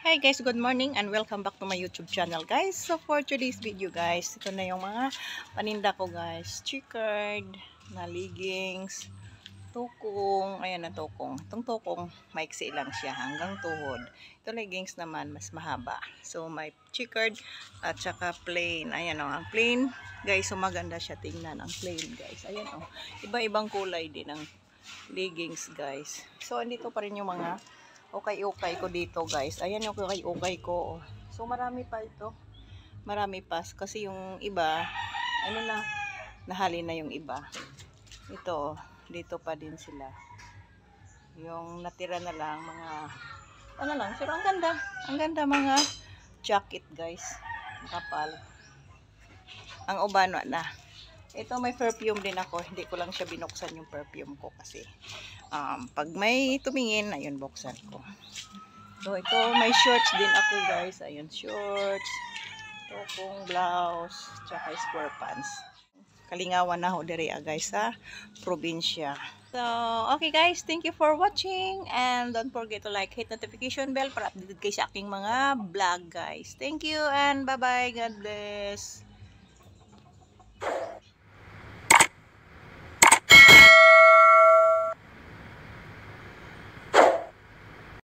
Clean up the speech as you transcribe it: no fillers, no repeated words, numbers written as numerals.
Hi guys, good morning and welcome back to my YouTube channel guys. So for today's video guys, ito na yung mga paninda ko guys. Checkered na leggings, tukong, ayan na tukong. Itong tukong, maiksi lang siya hanggang tuhod. Ito leggings naman, mas mahaba. So may checkered at saka plain. Ayan o, ang plain guys, so maganda siya tingnan ang plain guys. Ayan o, iba-ibang kulay din ang leggings guys. So andito pa rin yung mga ukay-ukay ko dito guys. Ayan yung ukay-ukay ko. So marami pa ito. Marami pa. Kasi yung iba, ano na, nahali na yung iba. Ito, dito pa din sila. Yung natira na lang, mga, ano lang. Pero ang ganda. Ang ganda mga jacket guys. Kapal. Ang ubano na. Ito may perfume din ako. Hindi ko lang siya binuksan yung perfume ko kasi pag may tumingin, ayun buksan ko. So ito may shorts din ako guys. Ayun shorts, tokong blouse, tsaka square pants. Kalingawan na ho diri guys sa probinsya. So, okay guys, thank you for watching and don't forget to like, hit notification bell para updated kayo sa aking mga vlog guys. Thank you and bye-bye. God bless.